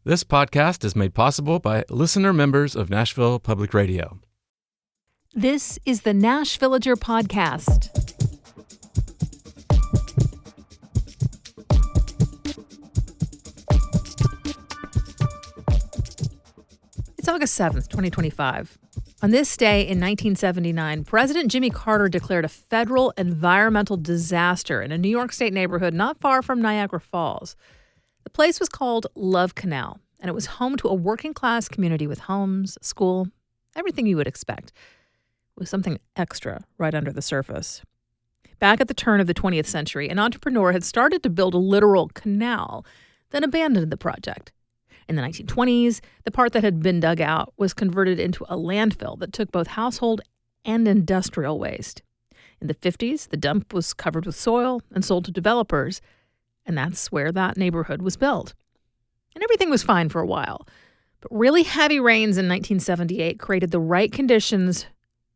This podcast is made possible by listener members of Nashville Public Radio. This is the Nashvillager Podcast. It's August 7th, 2025. On this day in 1979, President Jimmy Carter declared a federal environmental disaster in a New York State neighborhood not far from Niagara Falls. The place was called Love Canal, and it was home to a working-class community with homes, school, everything you would expect, with something extra right under the surface. Back at the turn of the 20th century, an entrepreneur had started to build a literal canal, then abandoned the project. In the 1920s, the part that had been dug out was converted into a landfill that took both household and industrial waste. In the 50s, the dump was covered with soil and sold to developers, and that's where that neighborhood was built. And everything was fine for a while. But really heavy rains in 1978 created the right conditions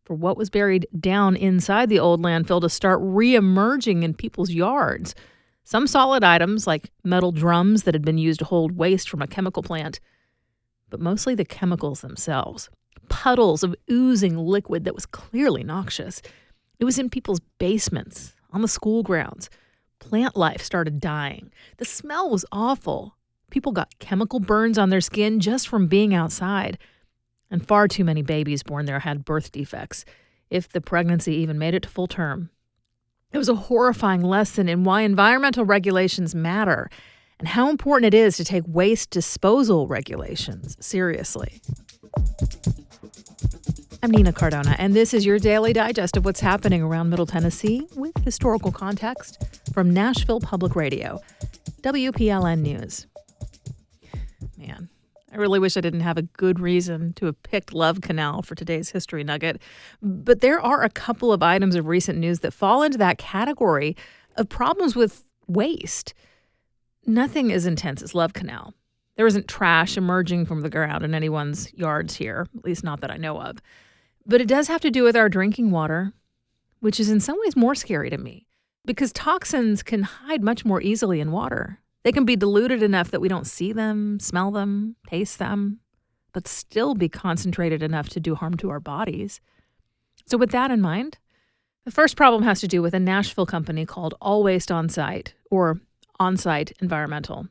for what was buried down inside the old landfill to start re-emerging in people's yards. Some solid items, like metal drums that had been used to hold waste from a chemical plant, but mostly the chemicals themselves. Puddles of oozing liquid that was clearly noxious. It was in people's basements, on the school grounds. Plant life started dying. The smell was awful. People got chemical burns on their skin just from being outside. And far too many babies born there had birth defects, if the pregnancy even made it to full term. It was a horrifying lesson in why environmental regulations matter and how important it is to take waste disposal regulations seriously. I'm Nina Cardona, and this is your daily digest of what's happening around Middle Tennessee with historical context from Nashville Public Radio, WPLN News. Man, I really wish I didn't have a good reason to have picked Love Canal for today's history nugget, but there are a couple of items of recent news that fall into that category of problems with waste. Nothing as intense as Love Canal. There isn't trash emerging from the ground in anyone's yards here, at least not that I know of. But it does have to do with our drinking water, which is in some ways more scary to me, because toxins can hide much more easily in water. They can be diluted enough that we don't see them, smell them, taste them, but still be concentrated enough to do harm to our bodies. So with that in mind, the first problem has to do with a Nashville company called All Waste On-Site, or On-Site Environmental.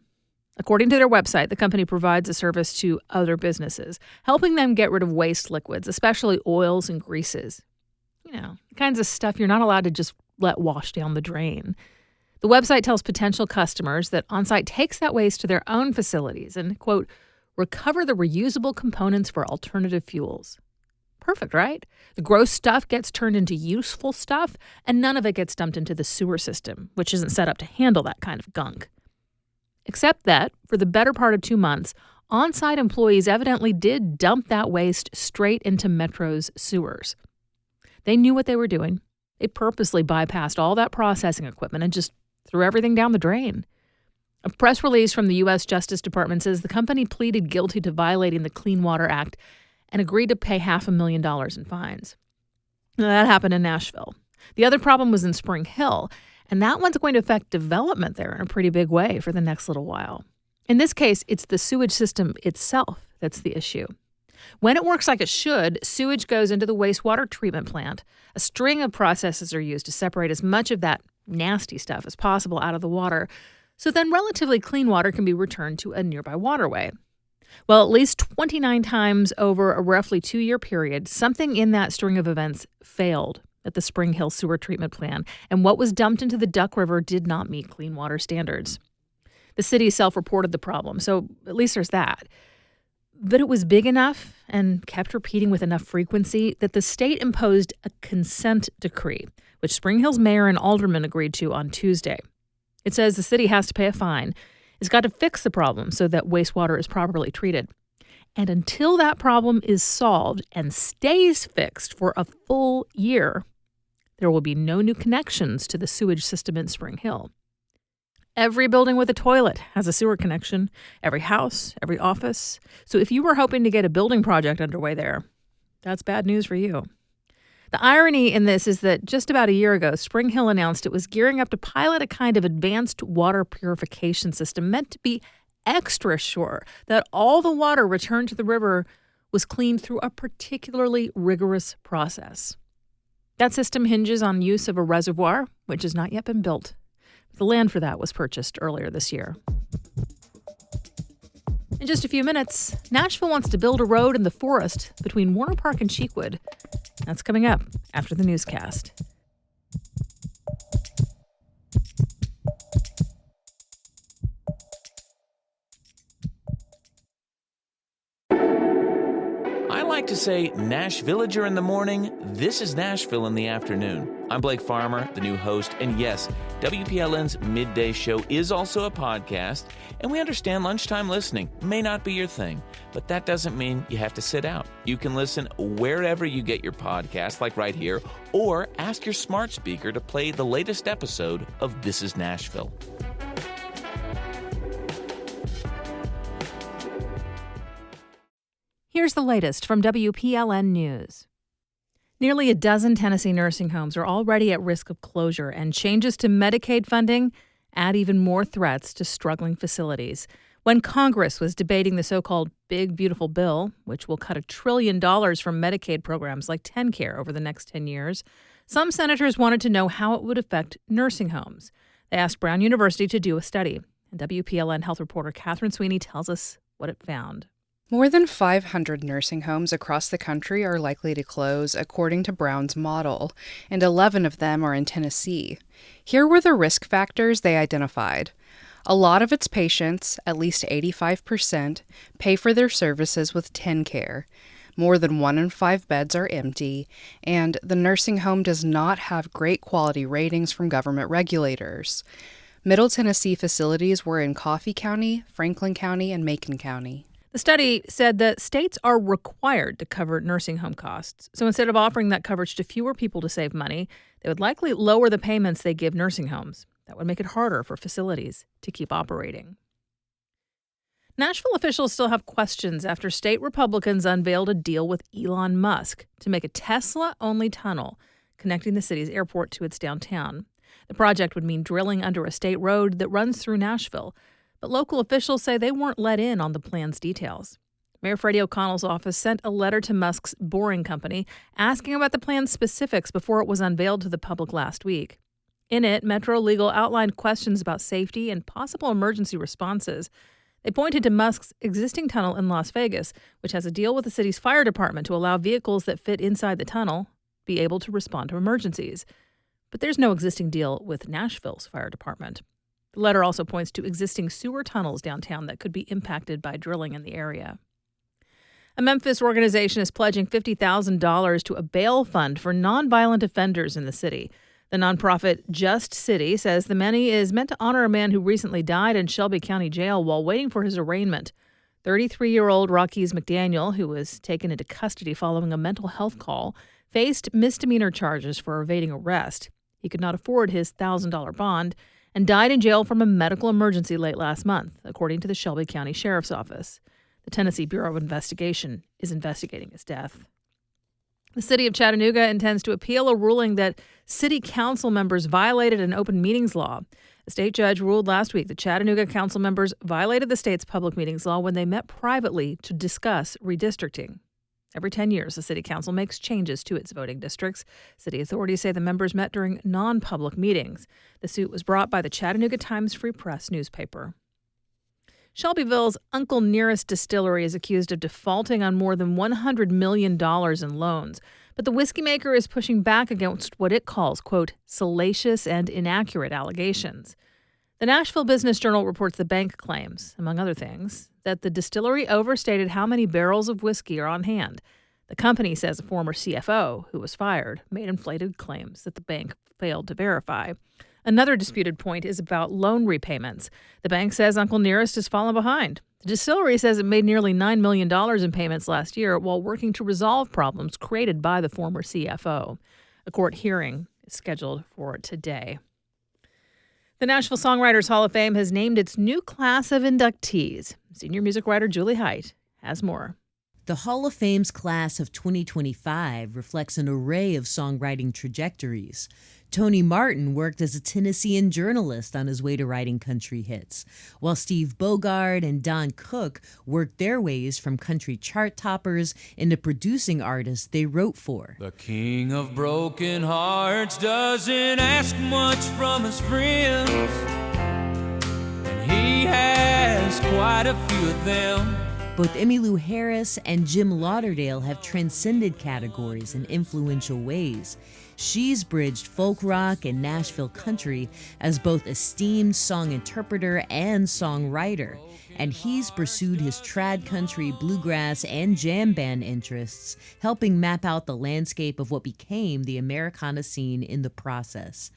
According to their website, the company provides a service to other businesses, helping them get rid of waste liquids, especially oils and greases. You know, the kinds of stuff you're not allowed to just let wash down the drain. The website tells potential customers that On-Site takes that waste to their own facilities and, quote, recover the reusable components for alternative fuels. Perfect, right? The gross stuff gets turned into useful stuff, and none of it gets dumped into the sewer system, which isn't set up to handle that kind of gunk. Except that, for the better part of 2 months, On-Site employees evidently did dump that waste straight into Metro's sewers. They knew what they were doing. They purposely bypassed all that processing equipment and just threw everything down the drain. A press release from the U.S. Justice Department says the company pleaded guilty to violating the Clean Water Act and agreed to pay $500,000 in fines. Now, that happened in Nashville. The other problem was in Spring Hill, and that one's going to affect development there in a pretty big way for the next little while. In this case, it's the sewage system itself that's the issue. When it works like it should, sewage goes into the wastewater treatment plant. A string of processes are used to separate as much of that nasty stuff as possible out of the water, so then relatively clean water can be returned to a nearby waterway. Well, at least 29 times over a roughly 2-year period, something in that string of events failed at the Spring Hill sewer treatment plant, and what was dumped into the Duck River did not meet clean water standards. The city self-reported the problem, so at least there's that. But it was big enough and kept repeating with enough frequency that the state imposed a consent decree, which Spring Hill's mayor and aldermen agreed to on Tuesday. It says the city has to pay a fine. It's got to fix the problem so that wastewater is properly treated. And until that problem is solved and stays fixed for a full year, there will be no new connections to the sewage system in Spring Hill. Every building with a toilet has a sewer connection, every house, every office. So if you were hoping to get a building project underway there, that's bad news for you. The irony in this is that just about a year ago, Spring Hill announced it was gearing up to pilot a kind of advanced water purification system meant to be extra sure that all the water returned to the river was cleaned through a particularly rigorous process. That system hinges on use of a reservoir, which has not yet been built. The land for that was purchased earlier this year. In just a few minutes, Nashville wants to build a road in the forest between Warner Park and Cheekwood. That's coming up after the newscast. I like to say Nashvillager in the morning, this is Nashville in the afternoon. I'm Blake Farmer, the new host, and yes, WPLN's midday show is also a podcast, and we understand lunchtime listening may not be your thing, but that doesn't mean you have to sit out. You can listen wherever you get your podcast, like right here, or ask your smart speaker to play the latest episode of This is Nashville. Here's the latest from WPLN News. Nearly a dozen Tennessee nursing homes are already at risk of closure, and changes to Medicaid funding add even more threats to struggling facilities. When Congress was debating the so-called Big Beautiful Bill, which will cut $1 trillion from Medicaid programs like TennCare over the next 10 years, some senators wanted to know how it would affect nursing homes. They asked Brown University to do a study, and WPLN health reporter Catherine Sweeney tells us what it found. More than 500 nursing homes across the country are likely to close, according to Brown's model, and 11 of them are in Tennessee. Here were the risk factors they identified. A lot of its patients, at least 85%, pay for their services with TennCare. More than 1 in 5 beds are empty, and the nursing home does not have great quality ratings from government regulators. Middle Tennessee facilities were in Coffee County, Franklin County, and Macon County. The study said that states are required to cover nursing home costs. So instead of offering that coverage to fewer people to save money, they would likely lower the payments they give nursing homes. That would make it harder for facilities to keep operating. Nashville officials still have questions after state Republicans unveiled a deal with Elon Musk to make a Tesla-only tunnel connecting the city's airport to its downtown. The project would mean drilling under a state road that runs through Nashville. But local officials say they weren't let in on the plan's details. Mayor Freddie O'Connell's office sent a letter to Musk's Boring Company asking about the plan's specifics before it was unveiled to the public last week. In it, Metro Legal outlined questions about safety and possible emergency responses. They pointed to Musk's existing tunnel in Las Vegas, which has a deal with the city's fire department to allow vehicles that fit inside the tunnel be able to respond to emergencies. But there's no existing deal with Nashville's fire department. The letter also points to existing sewer tunnels downtown that could be impacted by drilling in the area. A Memphis organization is pledging $50,000 to a bail fund for nonviolent offenders in the city. The nonprofit Just City says the money is meant to honor a man who recently died in Shelby County Jail while waiting for his arraignment. 33-year-old Rockies McDaniel, who was taken into custody following a mental health call, faced misdemeanor charges for evading arrest. He could not afford his $1,000 bond and died in jail from a medical emergency late last month, according to the Shelby County Sheriff's Office. The Tennessee Bureau of Investigation is investigating his death. The city of Chattanooga intends to appeal a ruling that city council members violated an open meetings law. A state judge ruled last week that Chattanooga council members violated the state's public meetings law when they met privately to discuss redistricting. Every 10 years, the city council makes changes to its voting districts. City authorities say the members met during non-public meetings. The suit was brought by the Chattanooga Times-Free Press newspaper. Shelbyville's Uncle Nearest Distillery is accused of defaulting on more than $100 million in loans. But the whiskey maker is pushing back against what it calls, quote, salacious and inaccurate allegations. The Nashville Business Journal reports the bank claims, among other things, that the distillery overstated how many barrels of whiskey are on hand. The company says a former CFO, who was fired, made inflated claims that the bank failed to verify. Another disputed point is about loan repayments. The bank says Uncle Nearest has fallen behind. The distillery says it made nearly $9 million in payments last year while working to resolve problems created by the former CFO. A court hearing is scheduled for today. The Nashville Songwriters Hall of Fame has named its new class of inductees. Senior music writer Julie Height has more. The Hall of Fame's class of 2025 reflects an array of songwriting trajectories. Tony Martin worked as a Tennessean journalist on his way to writing country hits, while Steve Bogard and Don Cook worked their ways from country chart toppers into producing artists they wrote for. The king of broken hearts doesn't ask much from his friends, and he has quite a few of them. Both Emmylou Harris and Jim Lauderdale have transcended categories in influential ways. She's bridged folk rock and Nashville country as both esteemed song interpreter and songwriter, and he's pursued his trad country, bluegrass, and jam band interests, helping map out the landscape of what became the Americana scene in the process.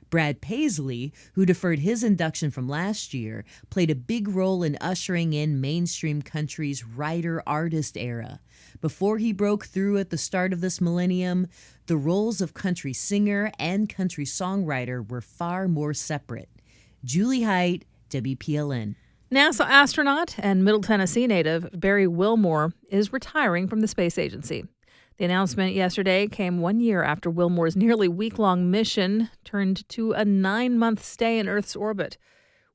Brad Paisley, who deferred his induction from last year, played a big role in ushering in mainstream country's writer-artist era. Before he broke through at the start of this millennium, the roles of country singer and country songwriter were far more separate. Julie Height, WPLN. NASA astronaut and Middle Tennessee native Barry Wilmore is retiring from the space agency. The announcement yesterday came 1 year after Wilmore's nearly week-long mission turned to a 9-month stay in Earth's orbit.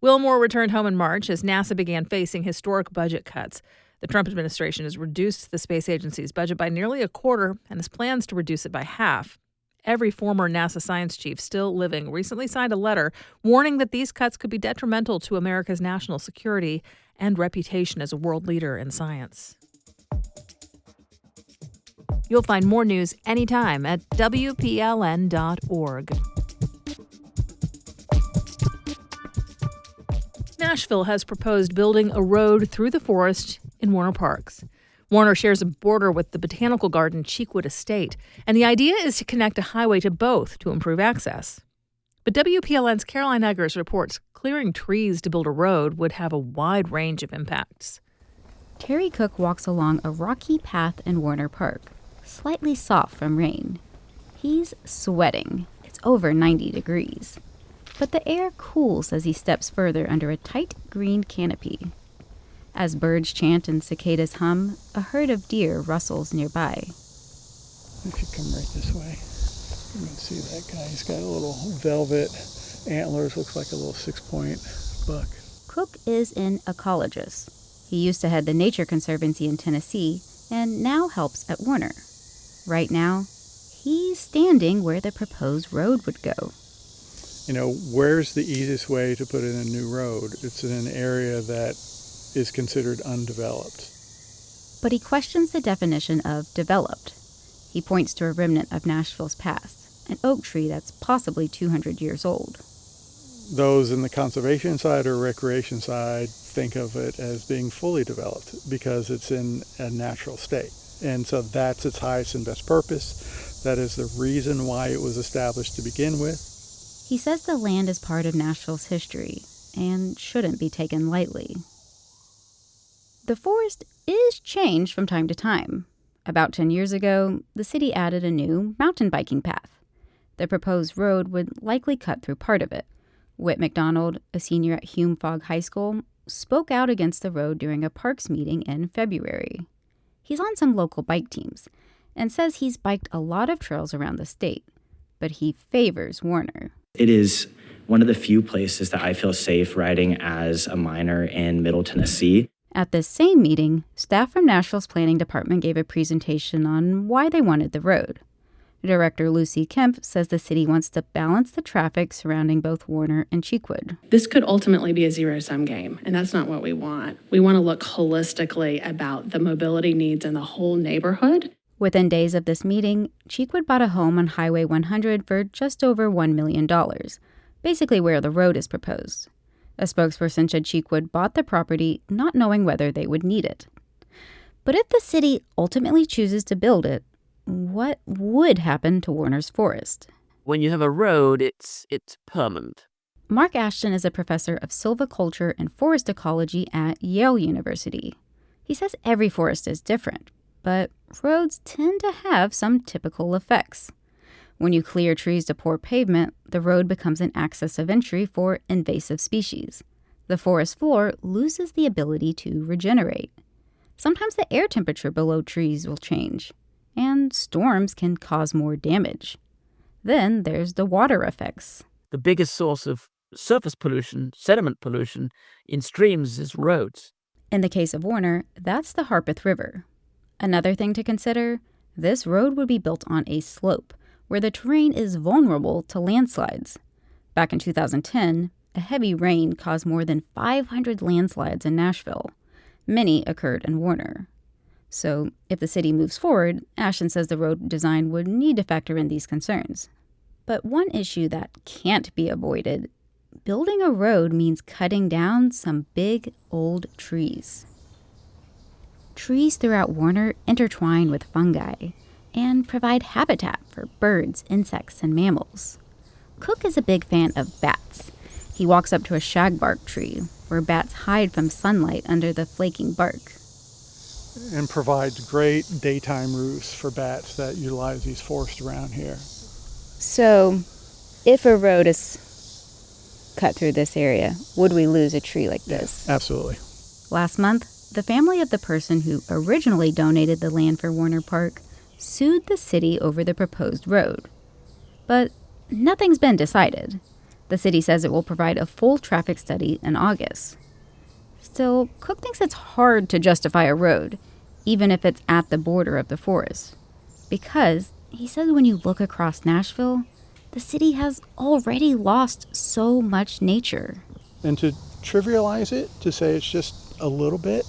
Wilmore returned home in March as NASA began facing historic budget cuts. The Trump administration has reduced the space agency's budget by nearly a quarter and has plans to reduce it by half. Every former NASA science chief still living recently signed a letter warning that these cuts could be detrimental to America's national security and reputation as a world leader in science. You'll find more news anytime at WPLN.org. Nashville has proposed building a road through the forest in Warner Parks. Warner shares a border with the botanical garden Cheekwood Estate, and the idea is to connect a highway to both to improve access. But WPLN's Caroline Eggers reports clearing trees to build a road would have a wide range of impacts. Terry Cook walks along a rocky path in Warner Park, slightly soft from rain. He's sweating. It's over 90 degrees. But the air cools as he steps further under a tight green canopy. As birds chant and cicadas hum, a herd of deer rustles nearby. If you come right this way, you can see that guy. He's got a little velvet antlers, looks like a little 6-point buck. Cook is an ecologist. He used to head the Nature Conservancy in Tennessee and now helps at Warner. Right now, he's standing where the proposed road would go. You know, where's the easiest way to put in a new road? It's in an area that is considered undeveloped. But he questions the definition of developed. He points to a remnant of Nashville's past, an oak tree that's possibly 200 years old. Those in the conservation side or recreation side think of it as being fully developed because it's in a natural state. And so that's its highest and best purpose. That is the reason why it was established to begin with. He says the land is part of Nashville's history and shouldn't be taken lightly. The forest is changed from time to time. About 10 years ago, the city added a new mountain biking path. The proposed road would likely cut through part of it. Whit McDonald, a senior at Hume Fogg High School, spoke out against the road during a parks meeting in February. He's on some local bike teams and says he's biked a lot of trails around the state, but he favors Warner. It is one of the few places that I feel safe riding as a minor in Middle Tennessee. At this same meeting, staff from Nashville's planning department gave a presentation on why they wanted the road. Director Lucy Kemp says the city wants to balance the traffic surrounding both Warner and Cheekwood. This could ultimately be a zero-sum game, and that's not what we want. We want to look holistically about the mobility needs in the whole neighborhood. Within days of this meeting, Cheekwood bought a home on Highway 100 for just over $1 million, basically where the road is proposed. A spokesperson said Cheekwood bought the property not knowing whether they would need it. But if the city ultimately chooses to build it, what would happen to Warner's forest? When you have a road, it's permanent. Mark Ashton is a professor of silviculture and forest ecology at Yale University. He says every forest is different, but roads tend to have some typical effects. When you clear trees to pour pavement, the road becomes an access of entry for invasive species. The forest floor loses the ability to regenerate. Sometimes the air temperature below trees will change, and storms can cause more damage. Then there's the water effects. The biggest source of surface pollution, sediment pollution in streams is roads. In the case of Warner, that's the Harpeth River. Another thing to consider, this road would be built on a slope where the terrain is vulnerable to landslides. Back in 2010, a heavy rain caused more than 500 landslides in Nashville. Many occurred in Warner. So if the city moves forward, Ashton says the road design would need to factor in these concerns. But one issue that can't be avoided, building a road means cutting down some big old trees. Trees throughout Warner intertwine with fungi and provide habitat for birds, insects, and mammals. Cook is a big fan of bats. He walks up to a shagbark tree where bats hide from sunlight under the flaking bark. And provides great daytime roosts for bats that utilize these forests around here. So, if a road is cut through this area, would we lose a tree like this? Yeah, absolutely. Last month, the family of the person who originally donated the land for Warner Park sued the city over the proposed road. But nothing's been decided. The city says it will provide a full traffic study in August. Still, Cook thinks it's hard to justify a road, even if it's at the border of the forest. Because, he says when you look across Nashville, the city has already lost so much nature. And to trivialize it, to say it's just a little bit,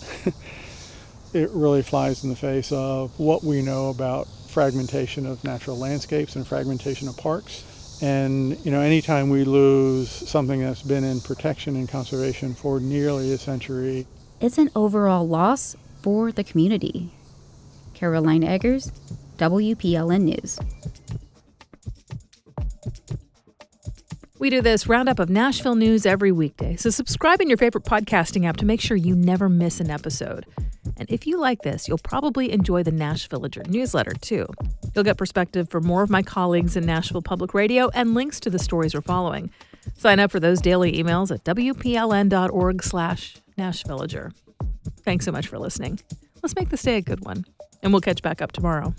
it really flies in the face of what we know about fragmentation of natural landscapes and fragmentation of parks. And, anytime we lose something that's been in protection and conservation for nearly a century, it's an overall loss for the community. Caroline Eggers, WPLN News. We do this roundup of Nashville news every weekday, so subscribe in your favorite podcasting app to make sure you never miss an episode. And if you like this, you'll probably enjoy the Nashvillager newsletter, too. You'll get perspective from more of my colleagues in Nashville Public Radio and links to the stories we're following. Sign up for those daily emails at wpln.org/Nashvillager. Thanks so much for listening. Let's make this day a good one, and we'll catch back up tomorrow.